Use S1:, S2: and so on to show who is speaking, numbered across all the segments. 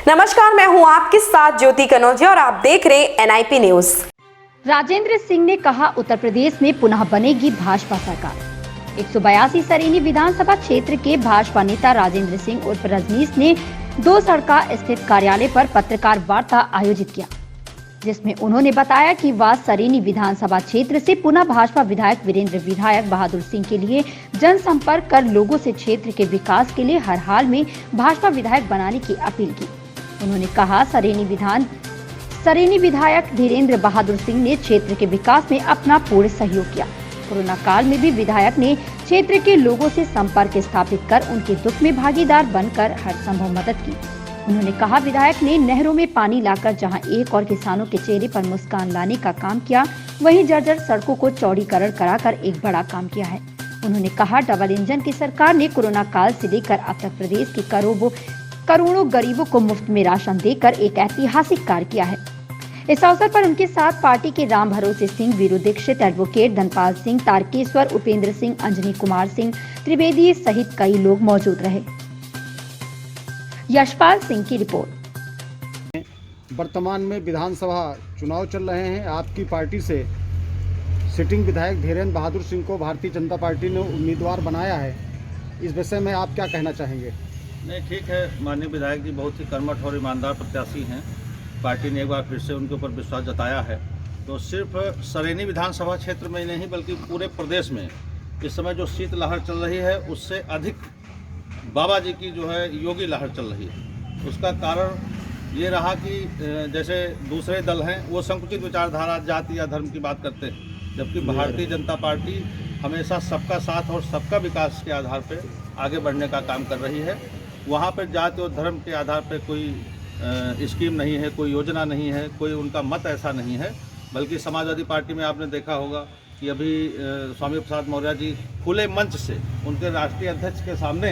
S1: नमस्कार, मैं हूं आपके साथ ज्योति कनौजिया और आप देख रहे हैं एनआईपी न्यूज।
S2: राजेंद्र सिंह ने कहा, उत्तर प्रदेश में पुनः बनेगी भाजपा सरकार। 182 सरेनी विधानसभा क्षेत्र के भाजपा नेता राजेंद्र सिंह उर्फ रजनीश ने 2 सड़का स्थित कार्यालय पर पत्रकार वार्ता आयोजित किया, जिसमें उन्होंने बताया कि वह सरेनी विधानसभा क्षेत्र से पुनः भाजपा विधायक वीरेंद्र विधायक बहादुर सिंह के लिए जनसंपर्क कर लोगों से क्षेत्र के विकास के लिए हर हाल में भाजपा विधायक बनाने की अपील की। उन्होंने कहा, सरेनी विधायक धीरेन्द्र बहादुर सिंह ने क्षेत्र के विकास में अपना पूर्ण सहयोग किया। कोरोना काल में भी विधायक ने क्षेत्र के लोगों से संपर्क स्थापित कर उनके दुख में भागीदार बनकर हर संभव मदद की। उन्होंने कहा, विधायक ने नहरों में पानी लाकर जहां एक और किसानों के चेहरे पर मुस्कान लाने का काम किया, वहीं जर्जर सड़कों को चौड़ीकरण कराकर एक बड़ा काम किया है। उन्होंने कहा, डबल इंजन की सरकार ने कोरोना काल से लेकर अब तक प्रदेश के करोड़ों गरीबों को मुफ्त में राशन देकर एक ऐतिहासिक कार्य किया है। इस अवसर पर उनके साथ पार्टी के राम भरोसे सिंह, वीरू दीक्षित, एडवोकेट धनपाल सिंह, तारकेश्वर, उपेंद्र सिंह, अंजनी कुमार सिंह त्रिवेदी सहित कई लोग मौजूद रहे। यशपाल सिंह की रिपोर्ट।
S3: वर्तमान में विधानसभा चुनाव चल रहे हैं। आपकी पार्टी से सिटिंग विधायक धीरेन्द्र बहादुर सिंह को भारतीय जनता पार्टी ने उम्मीदवार बनाया है। इस विषय में आप क्या कहना चाहेंगे?
S4: नहीं, ठीक है। माननीय विधायक जी बहुत ही कर्मठ और ईमानदार प्रत्याशी हैं। पार्टी ने एक बार फिर से उनके ऊपर विश्वास जताया है। तो सिर्फ सरेनी विधानसभा क्षेत्र में ही नहीं बल्कि पूरे प्रदेश में इस समय जो शीतलहर चल रही है, उससे अधिक बाबा जी की जो है योगी लहर चल रही है। उसका कारण ये रहा कि जैसे दूसरे दल हैं वो संकुचित विचारधारा, जाति या धर्म की बात करते हैं, जबकि भारतीय जनता पार्टी हमेशा सबका साथ और सबका विकास के आधार पर आगे बढ़ने का काम कर रही है। वहाँ पर जाति और धर्म के आधार पर कोई स्कीम नहीं है, कोई योजना नहीं है, कोई उनका मत ऐसा नहीं है। बल्कि समाजवादी पार्टी में आपने देखा होगा कि अभी स्वामी प्रसाद मौर्य जी खुले मंच से उनके राष्ट्रीय अध्यक्ष के सामने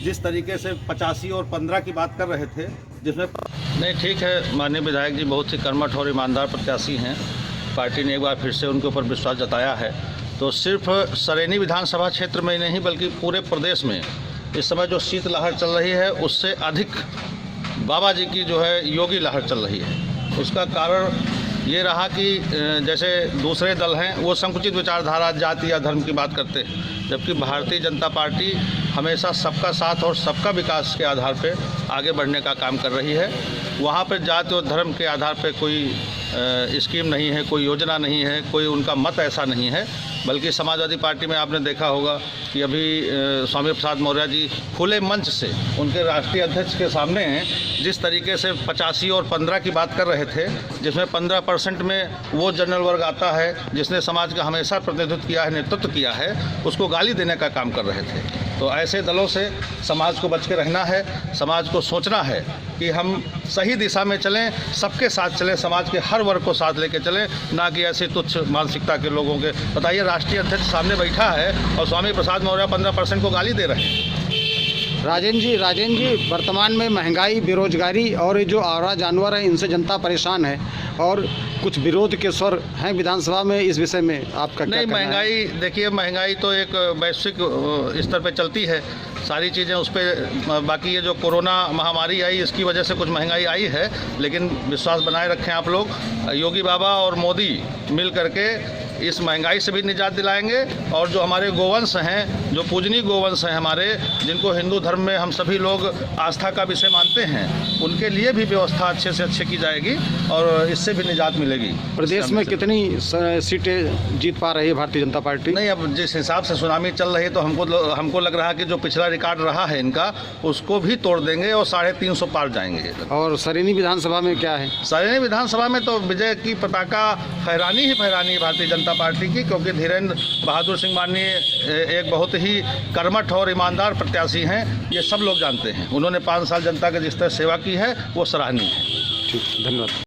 S4: जिस तरीके से 85 और 15 की बात कर रहे थे, जिसमें नहीं, ठीक है। माननीय विधायक जी बहुत ही कर्मठ और ईमानदार प्रत्याशी हैं। पार्टी ने एक बार फिर से उनके ऊपर विश्वास जताया है। तो सिर्फ सरेनी विधानसभा क्षेत्र में ही नहीं बल्कि पूरे प्रदेश में इस समय जो शीतलहर चल रही है, उससे अधिक बाबा जी की जो है योगी लहर चल रही है। उसका कारण ये रहा कि जैसे दूसरे दल हैं वो संकुचित विचारधारा, जाति या धर्म की बात करते हैं, जबकि भारतीय जनता पार्टी हमेशा सबका साथ और सबका विकास के आधार पे आगे बढ़ने का काम कर रही है। वहाँ पर जाति और धर्म के आधार पे कोई स्कीम नहीं है, कोई योजना नहीं है, कोई उनका मत ऐसा नहीं है। बल्कि समाजवादी पार्टी में आपने देखा होगा कि अभी स्वामी प्रसाद मौर्य जी खुले मंच से उनके राष्ट्रीय अध्यक्ष के सामने जिस तरीके से 85 और 15 की बात कर रहे थे, जिसमें 15% में वो जनरल वर्ग आता है जिसने समाज का हमेशा प्रतिनिधित्व किया है, नेतृत्व किया है, उसको गाली देने का काम कर रहे थे। तो ऐसे दलों से समाज को बच के रहना है। समाज को सोचना है कि हम सही दिशा में चलें, सबके साथ चलें, समाज के हर वर्ग को साथ लेके चलें, ना कि ऐसे तुच्छ मानसिकता के लोगों के। बताइए, राष्ट्रीय अध्यक्ष सामने बैठा है और स्वामी प्रसाद मौर्य 15% को गाली दे रहे हैं।
S3: राजेंद्र जी, वर्तमान में महंगाई, बेरोजगारी और ये जो आवारा जानवर हैं, इनसे जनता परेशान है और कुछ विरोध के स्वर हैं विधानसभा में। इस विषय में आपका क्या कहना है?
S4: महंगाई, देखिए, महंगाई तो एक वैश्विक स्तर पे चलती है, सारी चीज़ें उस पर। बाकी ये जो कोरोना महामारी आई, इसकी वजह से कुछ महंगाई आई है, लेकिन विश्वास बनाए रखें आप लोग। योगी बाबा और मोदी मिल करके इस महंगाई से भी निजात दिलाएंगे। और जो हमारे गोवंश हैं, जो पूजनीय गोवंश हैं हमारे, जिनको हिंदू धर्म में हम सभी लोग आस्था का विषय मानते हैं, उनके लिए भी व्यवस्था अच्छे से अच्छे की जाएगी और इससे भी निजात मिलेगी।
S3: प्रदेश में कितनी सीटें जीत पा रही है भारतीय जनता पार्टी?
S4: नहीं, अब जिस हिसाब से सुनामी चल रही है तो हमको लग रहा है कि जो पिछला रिकॉर्ड रहा है इनका, उसको भी तोड़ देंगे और 350 पार जाएंगे। और
S3: सरेनी विधानसभा में क्या है?
S4: सरेनी विधानसभा में तो विजय की पताका फहरानी ही फहरानी है भारतीय जनता पार्टी की, क्योंकि धीरेन्द्र बहादुर सिंह माननीय एक बहुत ही कर्मठ और ईमानदार प्रत्याशी हैं। ये सब लोग जानते हैं। उन्होंने 5 साल जनता के जिस तरह सेवा की है वो सराहनीय है।
S3: ठीक, धन्यवाद।